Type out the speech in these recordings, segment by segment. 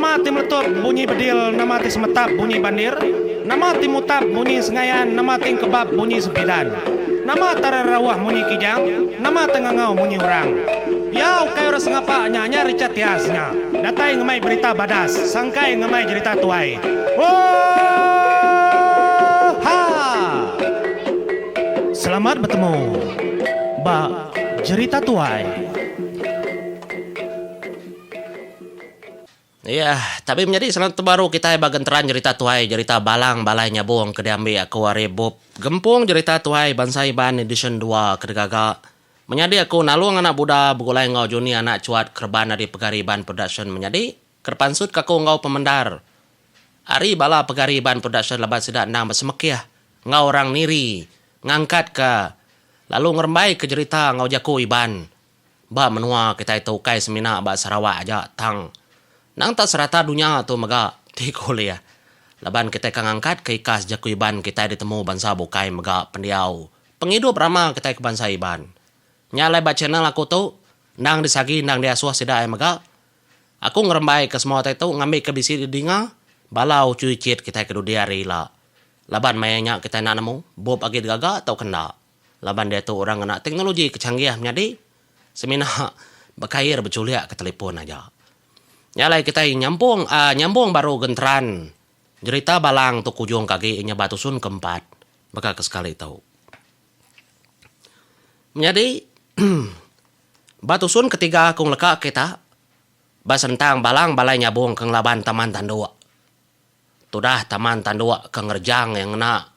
Nama ti meletup bunyi bedil, nama ti semetap bunyi bandir, nama ti mutap bunyi sengayan, nama ti kebab bunyi sepidan, nama tararawah bunyi kijang, nama tengangau bunyi orang. Yau kayo rasa ngapa nyanya ricat tiasnya, datai ngemai berita badas, sangkai ngemai cerita tuai. Oh, ha! Selamat bertemu, Mbak Cerita Tuai. Iya, tapi menjadi selamat baru kita bagenteran cerita tuai, cerita balang balai nyabung kedambi aku waribub gempung cerita tuai bansai ban edition 2 kedegaga. Menjadi aku naluang anak buda begulai ngau juni anak cuat kerban di pegariban production menjadi kerpansut kaku ngau pemendar. Ari bala pegariban production lebat sidak nang bersemekiah. Ngau orang niri ngangkat ke lalu ngerembai ke cerita ngau jaku iban. Ba menua kita itu kai semina ba Sarawak aja tang. Nang tak serata dunia tu mega di kuliah. Laban kita kang angkat ke ikas jaku iban kita ditemu bangsa bukai mega pendiau. Penghidup ramah kita ke bangsa iban. Nyalai baca channel aku tu nang disagi nang diasuh sida mega. Aku ngerembai ke semua itu ngambil ke bisi di dinga. Balau cuy cit kita ke dudia rila. Laban mayanya kita nak nemu bob agi gaga atau kena. Laban dia tu orang nak teknologi kecanggiah menjadi semina bakair berculiak ke telefon aja. Nyalai kita nyambung baru genteran. Cerita balang tu kujung kaki nya batusun keempat. Baka kesekali tahu. Menjadi batusun ketiga kung leka kita. Basentang balang balai nyabung keng laban taman tandua. Tudah taman tandua keng rejang yang ngena.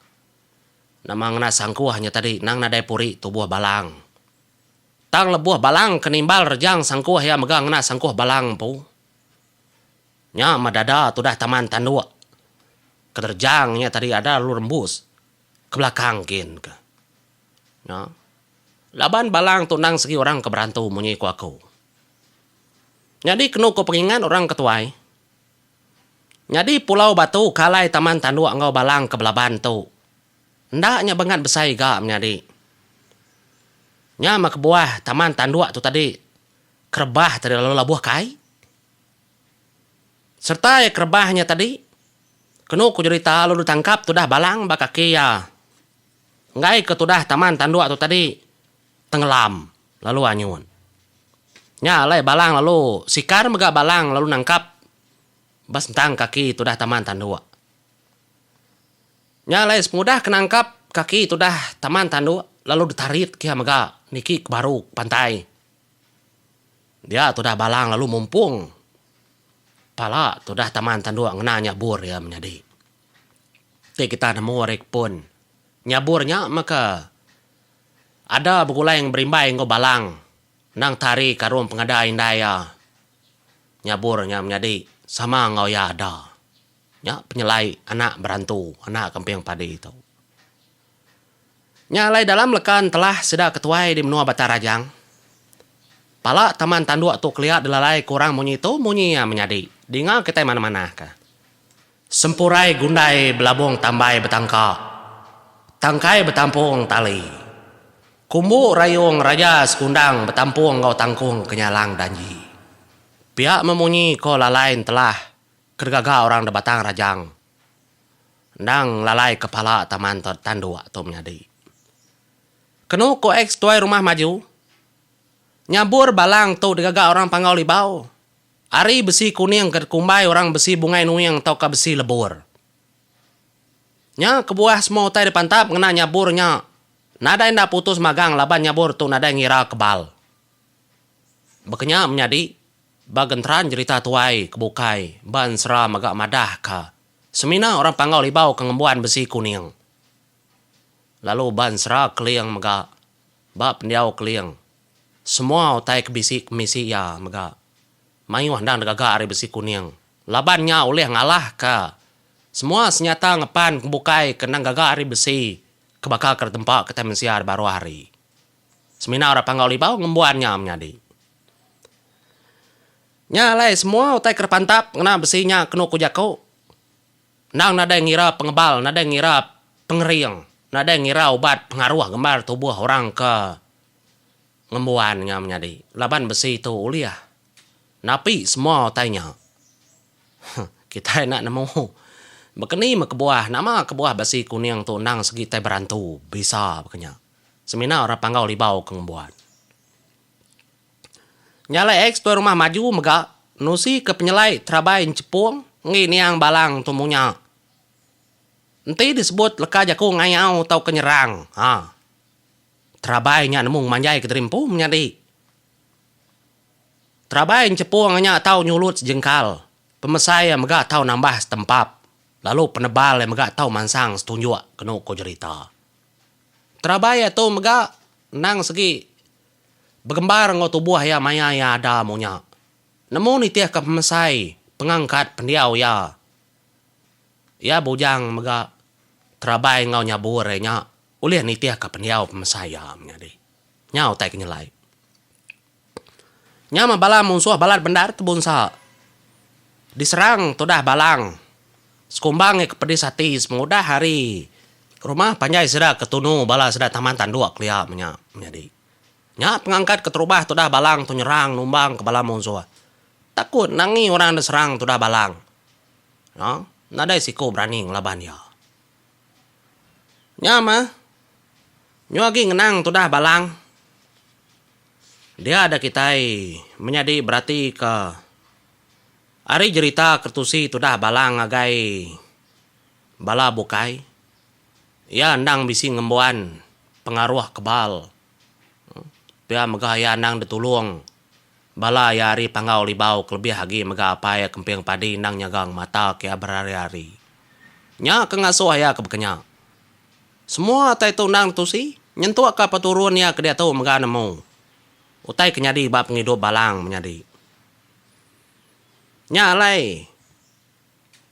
Nama ngena sangkuahnya tadi nang nadai puri tubuh balang. Tang lebuah balang kenimbal rejang sangkuah ya megang ngena sangkuah balang pu. Nya madada tu dah taman tandua. Keterjangnya tadi ada lu rembus. Ke belakang kin ke. Ya. Laban balang tu nang segi orang keberantu munyi ku aku. Jadi kenu ku pengingan orang ketuai. Jadi pulau batu kalai taman tandua ngau balang ke belaban tu. Ndaknya banget besai ga menjadi. Nya mak buah taman tandua tu tadi. Kerebah tadi lalu labuh kai. Serta ya kerebahnya tadi, kenu ku cerita lalu ditangkap tu dah balang baka kia. Ngai ke tu dah taman tandua tu tadi, tenggelam, lalu anyun. Nya lai balang lalu sikar mega balang lalu nangkap, bas tentang kaki tu dah taman tandua. Nya lai semudah kenangkap kaki tu dah taman tandua, lalu ditarik kia mega niki ke baru pantai. Dia tu dah balang lalu mumpung. Pala tu dah taman tandua ngena nyabur ya menjadi. Ti kita nemu rek pun. Nyaburnya maka ada begulai yang berimbai ngo balang. Nang tari karum pengada indaya. Nyaburnya menjadi sama ngau ya ada. Ya penyelai anak berantu, anak kemping padi itu. Nyalai dalam lekan telah sedang ketuai di menua Batarajang. Pala taman tandua tu kelihat dilalai kurang munyi tu munyi ya menjadi. Dinga kita mana-mana ka. Sempurai gundai belabung tambai betangka. Tangkai betampung tali. Kumbu rayung raja sekundang betampung ngau tangkung kenyalang danji. Pihak memunyi ko lalain telah kergaga orang debatang rajang. Nang lalai kepala taman tandua tu menjadi. Kenu ko eks tuai rumah maju. Nyabur balang tu digaga orang pangau libau. Ari besi kuning kerkumbai orang besi bungai nuyang tau ka besi lebur. Nya kebuah semua utai dipantap ngena nyaburnya. Nada indah putus magang laban nyabur tu nada ngira kebal. Bekenya menjadi bagentran cerita tuai kebukai ban sera magak madah ka. Semina orang pangau libau kengembuan besi kuning. Lalu ban sera keliang magak bab pendiau keliang. Semua utai kebisi kemisi ya magak. Mayu handang degaga ari besi kuning. Labannya oleh ngalah ka. Semua senyata ngepan kebukai kenang gaga ari besi. Kebakal ke tempat kita mensiar baru hari. Semina orang pangau libau ngembuannya menjadi. Nyalai semua utai kerpantap kena besinya kenu kujako. Nang nada ngira pengebal, nada ngira pengering. Nada ngira obat pengaruh gembar tubuh orang ke ngembuannya menjadi. Laban besi itu uliah. Napi semua tanya. Kita nak nemu. Bekeni kebuah, nama kebuah basi kuning tu nang segi tai berantu. Bisa bekenya. Semina orang panggau libau kengbuan. Nyalai X tu rumah maju mega. Nusi ke penyelai terabai cepung. Ngini yang balang tumunya. Nanti disebut leka jaku ngayau tau kenyerang. Terabai nya nemu manjai keterimpu menyadi. Terabai cepung nya tau nyulut sejengkal. Pemesai yang mega tau nambah setempap. Lalu penebal yang mega tau mansang setunjuk kena ko cerita. Terabai tu mega nang segi bergembar ngo tubuh ya maya ya ada munya. Nemu ni tiah ke pemesai pengangkat pendiau ya. Ya bujang mega terabai ngau nyabur nya. Ulih ni tiah ke pendiau pemesai ya menyadi. Nyau tai kenyelai. Nya bala musuh balat bendar tebun sa. Diserang tu dah balang. Sekumbang ke pedis hati semudah hari. Rumah panjai sudah ketunu bala sudah taman tanduk kelia menyadi. Nya pengangkat keterubah tu dah balang tu nyerang numbang ke bala musuh. Takut nangi orang diserang tu dah balang. No? Nadai siko berani ngelaban ya. Nya mah. Nyo lagi ngenang tu dah balang. Dia ada kitai menyadi berarti ke ari cerita kertusi tu dah balang agai bala bukai. Ya ndang bisi ngembuan pengaruh kebal. Pia megah ya ndang ditulung. Bala ya ari panggau libau kelebih hagi megah apa ya kemping padi ndang nyagang mata ke berhari-hari. Nya kengasuh ya kebekenya. Semua tai tu ndang tusi nyentuh ka paturun ya ke dia tu megah nemu. Utai kenyadi bab ngidup balang menyadi. Nya alai.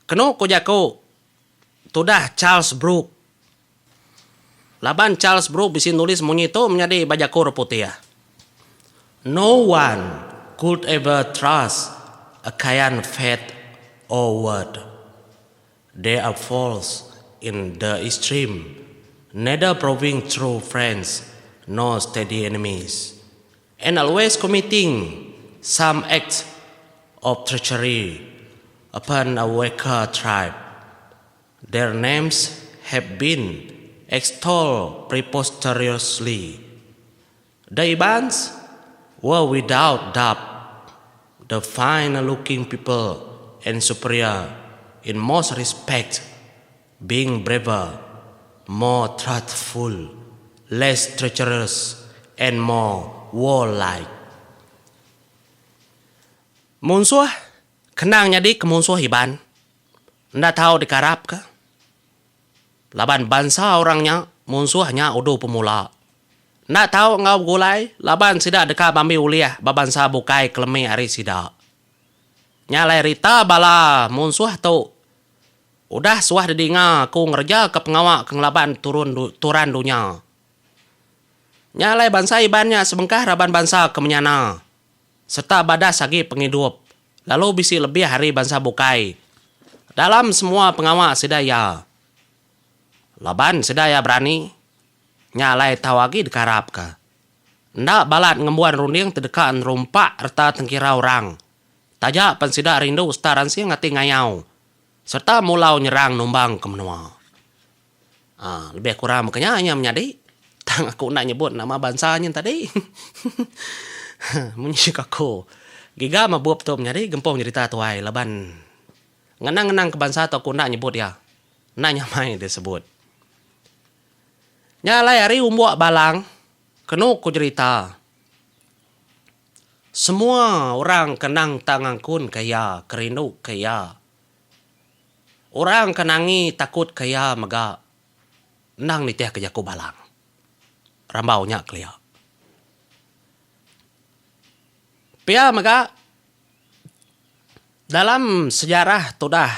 Keno ko jako. Tudah Charles Brooke. Laban Charles Brooke bisi nulis munyi tu menyadi bajakur putih ya. No one could ever trust a kind faith or word. They are false in the extreme, neither proving true friends nor steady enemies, and always committing some act of treachery upon a weaker tribe. Their names have been extolled preposterously. The Ibans were without doubt the fine-looking people and superior in most respects, being braver, more truthful, less treacherous, and more warlike. Musuh kenang nyadi ke musuh Iban. Nda tahu dikarap ke? Laban bangsa orangnya musuhnya udah pemula. Nda tahu ngau gulai laban sida deka bambi uliah babansa bukai kelemi hari sida. Nyalai rita bala musuh tu. Udah suah didinga ku ngerja ke pengawak ke ngelaban turan dunia. Nyalai bangsa Ibannya sebengkah raban bangsa kemenyana. Serta badas lagi penghidup. Lalu bisi lebih hari bangsa bukai. Dalam semua pengawak sedaya. Laban sedaya berani. Nyalai tawagi dikarap ke. Ndak balat ngembuan runding terdekaan rumpak erta tengkira orang. Tajak pensida rindu ustaran si ngati ngayau. Serta mulau nyerang numbang ke menua. Lebih kurang makanya hanya menyadi. Tang aku nak nyebut nama bansanya tadi. Munyik aku. Giga mabuap tu menyadi gempong cerita tuai laban. Ngenang-ngenang ke bansa tu aku nak nyebut ya. Nak nyamai disebut. Nyalai hari umbuak balang. Kenu ku cerita. Semua orang kenang tangangkun kaya. Kerindu kaya. Orang kenangi takut kaya mega. Nang nitiah kejaku balang. Rambaunya kelia. Pia mega. Dalam sejarah tu dah.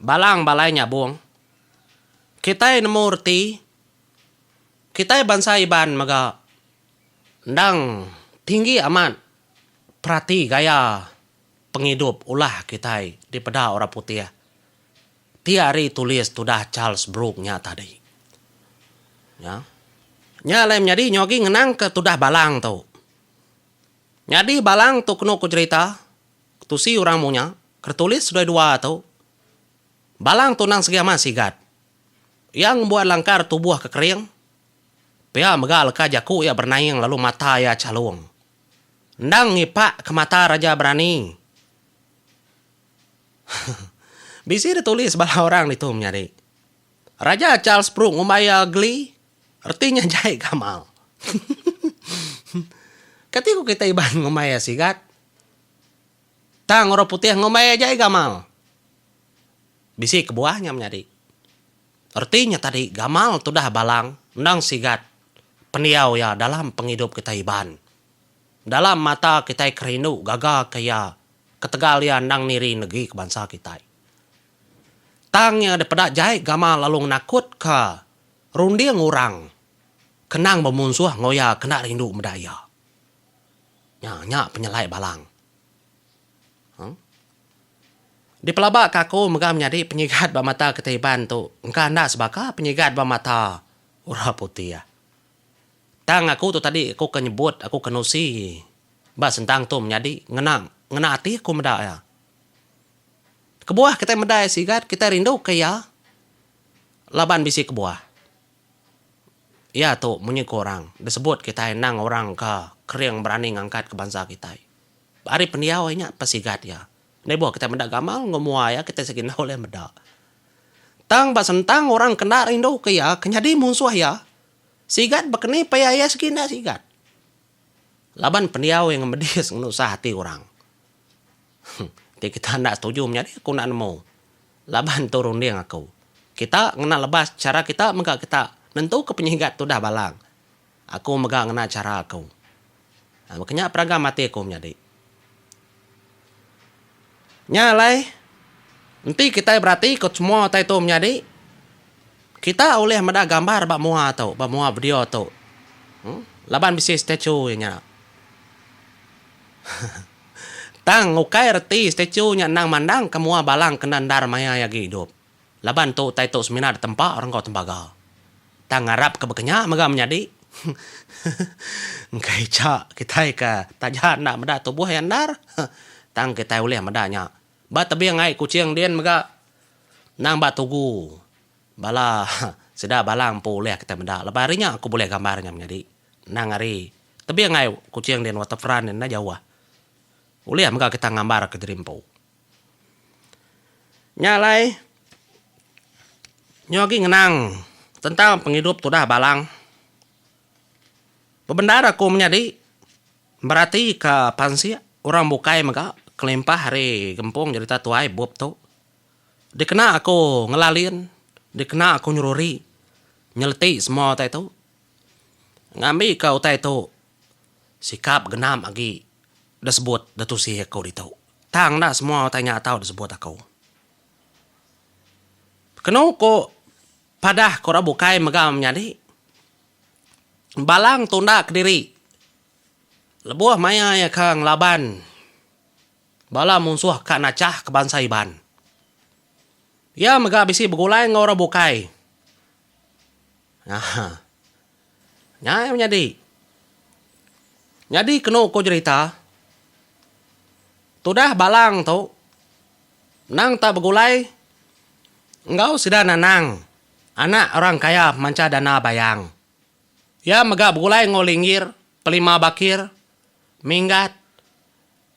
Balang-balainya buang. Kita nemu reti. Kita bangsa Iban mega. Ndang tinggi amat. Perhati gaya penghidup ulah kita di pada orang putih. Tiari tulis tu dah Charles Brooke-nya tadi. Ya. Nyalai menjadi nyogi ngenang ke tu dah balang tu. Jadi balang tu kena ku cerita. Tu si orang munya. Kertulis sudah dua tu. Balang tu nang segama sigat. Yang buat langkar tubuh kekering. Pia megal ka jaku ya bernaing lalu mata ya calung. Ndang ngipak ke mata Raja Berani. Bisi ditulis bala orang itu menyari. Raja Charles Prung umaya geli. Artinya jahit gamal. Ketika kita iban ngumaya sigat. Tang orang putih ngumaya jahit gamal. Bisi kebuahnya menyari. Artinya tadi gamal tu dah balang. Ndang sigat. Peniau ya dalam penghidup kita iban. Dalam mata kita kerindu gagal kaya ketegalian nang niri negeri kebangsa kita. Tangnya daripada jahit gamal lalu nakut ke runding orang. Kenang memunsuh ngoya kena rindu medaya. Nya penyelai balang. Di pelabak kaku mereka menjadi penyigat bermata ketaiban tu. Engkau nak sebaka penyigat bermata orang putih ya. Tang aku tu tadi aku kenyebut, aku kenusi. Bah sentang tu menjadi ngena hati aku medak ya. Kebuah kita medai sigat, kita rindu kaya. Laban bisi kebuah. Ya tu munyi korang. Disebut kita nang orang ke kering berani ngangkat ke bangsa kita. Hari pendiawainya pasigat ya. Ini buah kita medak gamal ngomua ya kita segini oleh medak. Tang bah sentang orang kena rindu kaya kenyadi musuh ya. Sigat bekeni payaya segina sigat. Laban pendiau yang ngedis ngenusah hati orang. Jadi kita nak setuju menjadi aku nak nemu. Laban turun dia aku. Kita ngena lebas cara kita megak kita nentu ke penyigat tu dah balang. Aku megak ngena cara aku. Nah, makanya peragam mati aku menjadi. Nyalai. Nanti kita berarti ikut semua tai tu menjadi. Kita oleh meda gambar bak mua tau, bak mua video tau. Laban bisi statue nya. Tang ngukai reti statue nya nang mandang ke mua balang kenandar maya yagi hidup. Laban tu tai tu seminar tempat orang kau tembaga. Tang ngarap ke bekenya mega menjadi. Ngkai cak kita ka tajan nak meda tubuh yang dar. Tang kita oleh medanya. Ba tapi ngai kucing dien mega nang ba tugu. Bala sudah balang boleh kita mendak. Lepas harinya aku boleh gambarnya menjadi nang hari. Tapi yang ngai kucing dan waterfront dan jauh. Boleh maka kita gambar ke Drimpo. Nyalai. Nyogi ngenang tentang penghidup tu dah balang. Bebenar aku menjadi berarti ke pansi orang bukai maka kelempah hari gempung jadi tatuai bob tu. Dikena aku ngelalin. Dikena aku nyururi. Nyeleti semua tai tu. Ngambil kau tai tu. Sikap genam lagi. Dah sebut. Dah tu sih kau ditau. Tang dah semua tanya tahu dah sebut aku. Kenapa kau padah kau bukai megam menjadi. Balang tunda ke diri. Lebuah maya ya kang laban. Bala musuh kak nacah ke bangsa iban. Ya mega bisi begulai ngora bukai. Nah. Nyai menjadi. Jadi kena ko cerita. Tudah balang tu. Nang tak begulai. Engkau sudah nanang. Anak orang kaya manca dana bayang. Ya mega begulai ngolinggir. Pelima bakir. Minggat.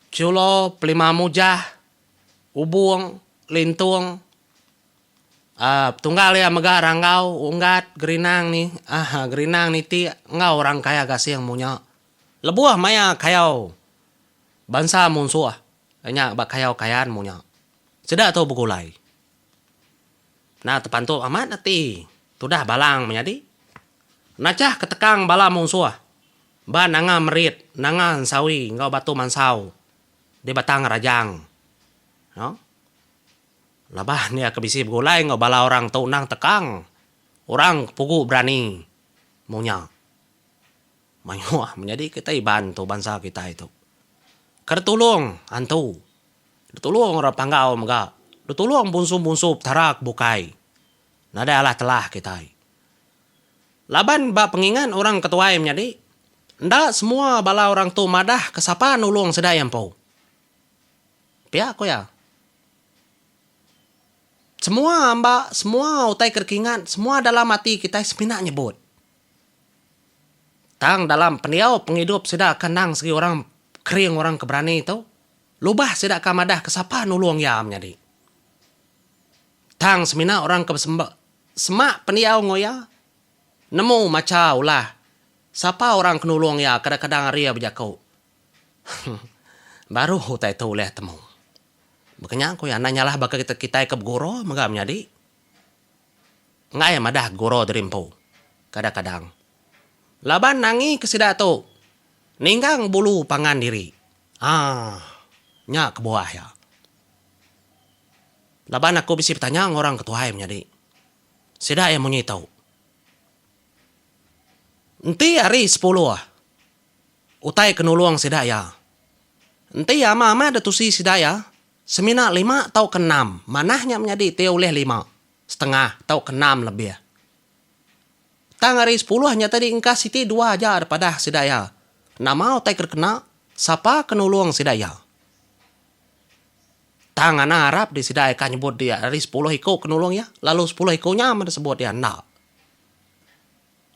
Culo pelima mujah. Ubung. Lintung. Tunggal ya mega ranggau unggat gerinang ni gerinang ni ti ngau orang kaya kasih yang punya lebuah maya kayau bangsa musuh banyak bak kayau kayaan punya sedak tu begulai nah tepantu amat nanti tu dah balang menjadi nacah ketekang bala musuh ban nanga merit nanga sawi ngau batu mansau di batang rajang no? Labah ni kebisi begulai ngau bala orang tu nang tekang. Orang pugu berani. Munya. Mayuah menjadi kita iban tu bangsa kita itu. Kertulung antu. Ditulung orang panggau mega. Ditulung bunsup-bunsup tarak bukai. Nada Allah telah kita. Laban ba pengingan orang ketuai menjadi. Ndak semua bala orang tu madah kesapa nulung sedayam po. Pihak ko ya. Semua mbak, semua utai kerkingan, semua dalam hati kita semina nyebut. Tang dalam pendiau penghidup sudah kenang segi orang kering orang keberani itu. Lubah sudah kamadah kesapa nulung ya menjadi. Tang semina orang semak pendiau ngoya. Nemu maca ulah. Siapa orang kenulung ya kadang-kadang ria berjakau. Baru utai tu oleh temu. Makanya aku ya nanyalah baka kita ke goro magam nyadi. Ngai madah goro derimpo. Kadang-kadang. Laban nangi kesida tu. Ninggang bulu pangan diri. Nya ke bawah ya. Laban aku bisi bertanya orang ketuai menjadi. Sida yang munyi tahu. Enti hari 10 Utai kenuluang sida ya. Enti ya mama ada tusi sida ya. Semina 5 atau ke 6. Manahnya menjadi teo oleh 5,5 atau ke 6 lebih. Tang hari 10 hanya tadi engkau siti 2 aja daripada sidaya. Nama utai kerkena, siapa kenulung sidaya. Tang anak Arab di sidaya kan nyebut dia hari 10 iko kenulung ya. Lalu 10 ikonya mana sebut dia enggak.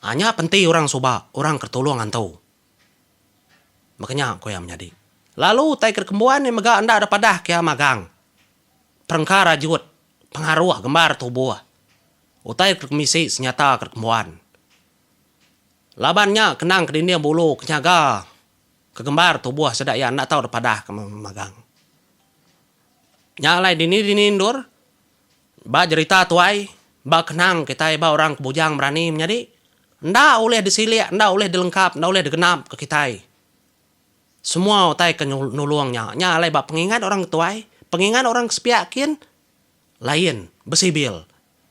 Hanya penting orang soba, orang kertulung antau. Makanya aku yang menjadi. Lalu utai kerkembuan yang megak anda daripada kia magang. Perengkara jut, pengaruh gembar tubuh. Utai kerkemisi senyata kerkembuan. Labannya kenang ke dinia bulu kenyaga. Kegembar tubuh sedak ya nak tahu daripada magang. Nyalai dini indur. Ba cerita tuai. Ba kenang kita ba orang kebujang berani menjadi. Ndak oleh disiliak, ndak oleh dilengkap, ndak oleh digenap ke kita. Semua utai ke nuluangnya. Nyalai ba pengingat orang tuai. Pengingat orang kesepiakin. Lain, besibil.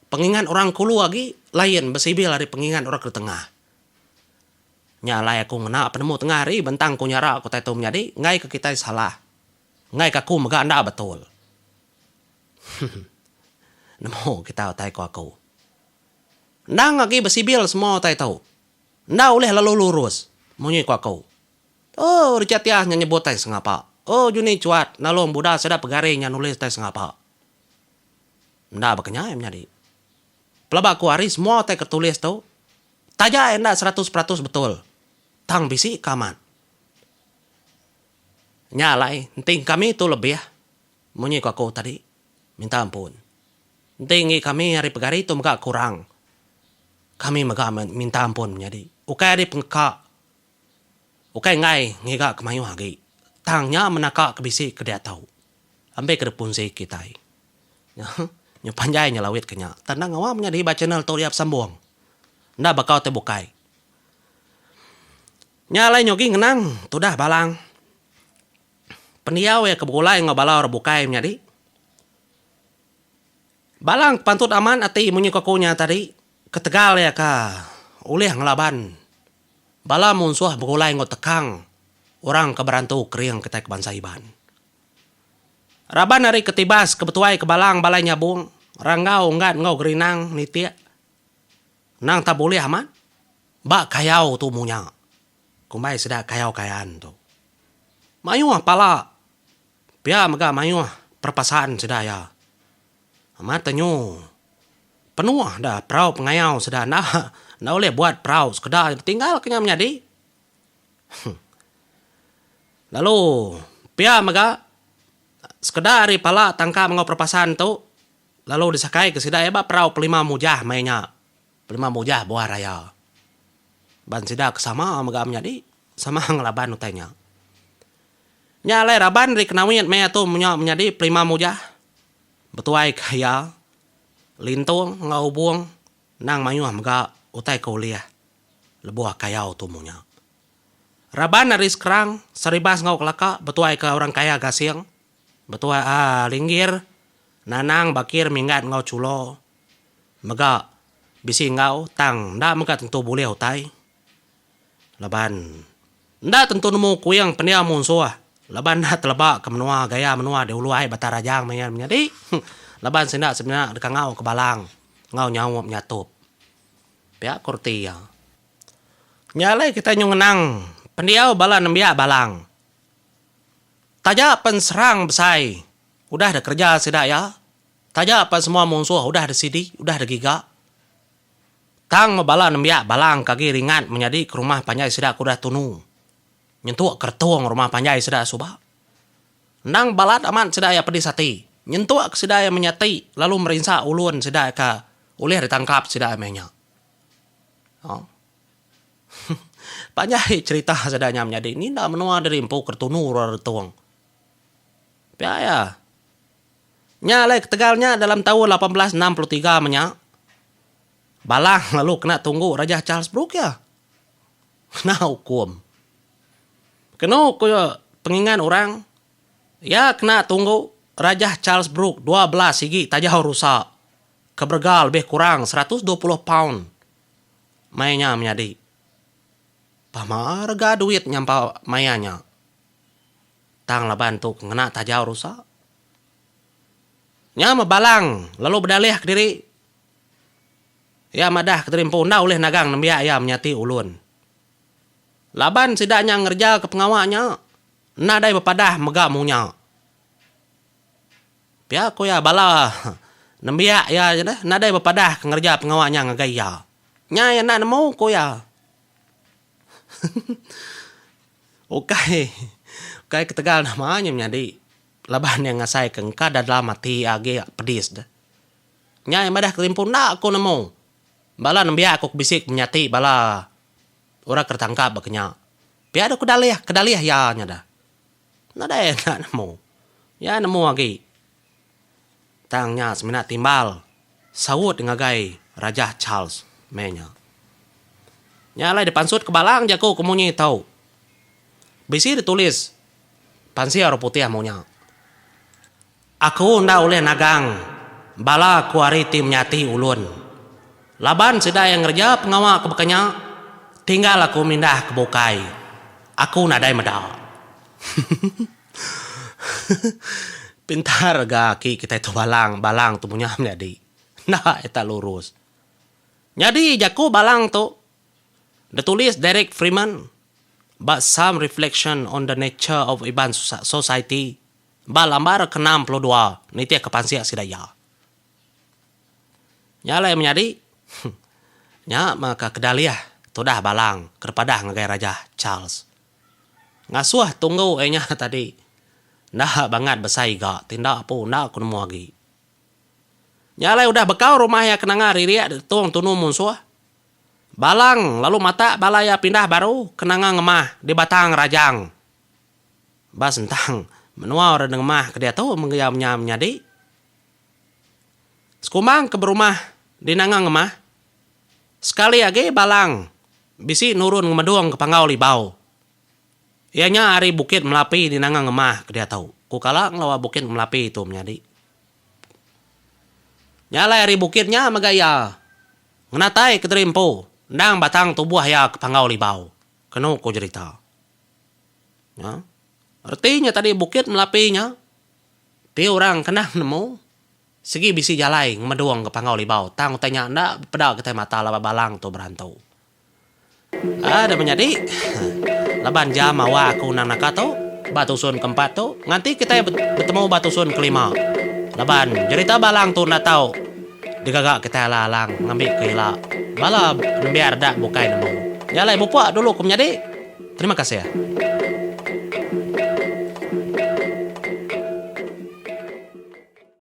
Pengingat orang kulu lagi. Lain, besibil dari pengingat orang ke tengah. Nyalai aku ngena penemu tengah hari. Bentang ku nyara aku tahu menjadi. Ngai ke kita salah. Ngai ke aku mega anda betul. Nemu kita utai ku aku. Nang lagi besibil semua utai tahu. Ndak oleh lalu lurus. Munyi ku aku. Oh, Richard ya nyebut tay sengapa. Oh, Juni cuat. Nalong Buddha sedap pegarinya nulis tay sengapa. Ndak bakanya yang menjadi. Pelabak ku hari semua tay kertulis tahu. Taja endak 100% betul. Tang bisi kaman. Nyalai, penting kami itu lebih ya. Munyi ku aku tadi. Minta ampun. Penting kami hari pegari itu megak kurang. Kami megak minta ampun menjadi. Ukai di pengkak. Ukai ngai ngiga kemayu hagi. Tangnya menakak kebisi ke dia tahu. Ambil ke depan si kita. Nyo panjai nyalawit kenya. Tandang awamnya di channel tu liap sambung. Nda bakal tebukai. Nyalai nyogi ngenang. Tudah balang. Pendiau ya kebulai ngabalau rebukai menjadi. Balang pantut aman ati munyi kokunya tadi. Ketegal ya ka. Ulih ngelaban. Bala munsuah begulai ngot tekang. Orang keberantu kering kita kebansa iban. Raban hari ketibas kebetuai kebalang balai nyabung. Ranggau ngat ngau gerinang nitia. Nang tak boleh aman. Ba kayau tu munya. Kumbai sedak kayau kayaan tu. Mayuah pala. Pia mega mayuah perpasaan sedaya. Amat tanyo. Penuh dah perahu pengayau sedah nah. Nggak boleh buat perahu sekedar tinggal kenyam menjadi. Lalu pia mega sekedar dari pala tangka mengau perpasan tu. Lalu disakai ke sida eba perahu pelima mujah mainnya. Pelima mujah buah raya. Ban sida kesama mega menjadi sama ngelaban utainya. Nyalai raban dari kenawin mea tu menjadi pelima mujah. Betuai kaya. Lintung ngau buang nang mayuah mega utai kuliah. Lebuah kayau tumunya. Raban dari sekarang seribas ngau kelaka betuai ke orang kaya gasing. Betuai linggir. Nanang bakir minggat ngau culo. Mega bisi ngau tang ndak mega tentu boleh utai. Laban ndak tentu nemu kuyang pendia munsuah. Laban ndak telebak ke menua gaya menua de uluai batarajang mayan menjadi. Laban sendak sebenarnya dekat ngau ke balang. Ngau nyawa menyatup. Pihak kurti ya. Nyalai kita nyungenang. Pendiau bala nembia balang. Taja penserang besai. Udah ada kerja sedak ya. Taja apa semua musuh udah ada sidi, udah ada giga. Tang mabala nembia balang kaki ringan menjadi ke rumah panjai sida kuda tunu. Nyentuh kertuang rumah panjai sida suba. Nang balat aman sida ya pedis hati. Nyentuh ke sida ya menyati lalu merinsa ulun sida ka ulih ditangkap sida emenya. Oh. Panjai cerita sedanya menjadi ini dah menua dari empu kertunu rartuang. Ya. Nyalai ketegalnya dalam tahun 1863 menyak. Balang lalu kena tunggu Raja Charles Brooke ya. Kena hukum. Kena pengingat orang. Ya kena tunggu Raja Charles Brooke 12 sigi tajau rusak. Kebergal lebih kurang 120 pound. Mainnya menjadi. Pamarga duit nyampa mayanya. Tang laban tu kena tajau rusak. Nya balang lalu berdalih ke diri. Ya madah keterimpu na oleh nagang nembia ya menyati ulun. Laban sidaknya ngerja ke pengawaknya. Nadai bepadah megak munya. Pia ko ya bala nembia ya nadai bepadah ke ngerja pengawaknya ngagaya. Nya ya nak nemu ko ya. Okai ketegal namanya menyadi. Laban yang ngasai kengka dalam mati age pedis dah. Nya yang madah keterimpu na aku nemu. Bala nembia aku bisik menyati bala orang tertangkap baknya. Pia ada kedalih ya nyada. Nada nak nemu. Ya nemu lagi. Tangnya seminat timbal. Sawut ngagai Raja Charles menya. Nyalai dipansut ke balang jago kemunyi tahu. Bisi ditulis pansia putih maunya. Aku nda oleh nagang. Bala kuari tim nyati ulun. Laban sida yang ngerja pengawal kebekanya. Tinggal aku mindah ke Bokai. Aku nadai medal. Pintar gaki kita itu balang tu punya menjadi. Nah eta lurus. Jadi jaku balang tu. Ditulis Derek Freeman. But some reflection on the nature of Iban society. Balambar ke-62. Niti kepansia sidaya. Nyala yang menjadi. Nya maka kedaliah. Tudah balang. Kepadah ngagai Raja Charles. Ngasuh tunggu enya tadi. Nah banget besai ga. Tindak apa nak aku nemu lagi. Nyala udah bekau rumah ya kenanga ririak. Tuang tunu musuh. Balang lalu mata balaya pindah baru. Kenanga ngemah di batang rajang. Bas entang. Menua orang ngemah ke dia tu menggayamnya menyadi. Sekumang ke berumah di nanga ngemah. Sekali lagi balang. Bisi nurun ngemeduang ke pangau libau. Ianya hari bukit Melapi di nanga ngemah ke dia tahu. Kukala ngelawa bukit Melapi itu menyadi. Nyala hari bukitnya megaya. Ngenatai ke terimpo. Ndang batang tubuh ya ke pangau libau. Kenu ku cerita. Ya. Artinya tadi bukit Melapinya. Pi orang kena nemu. Segi bisi jalai ngemeduang ke pangau libau. Tang tanya ndak pedak kita mata laba balang tu berantau. Ada menjadi. Laban jam awa aku nang nakato. Batusun keempat tu. Nanti kita bertemu batusun kelima. Laban cerita balang tu nak tahu. Digagak kita lalang ngambil kila. Bala biar dak bukai nemu. Jalai bupuk dulu ku menjadi. Terima kasih ya.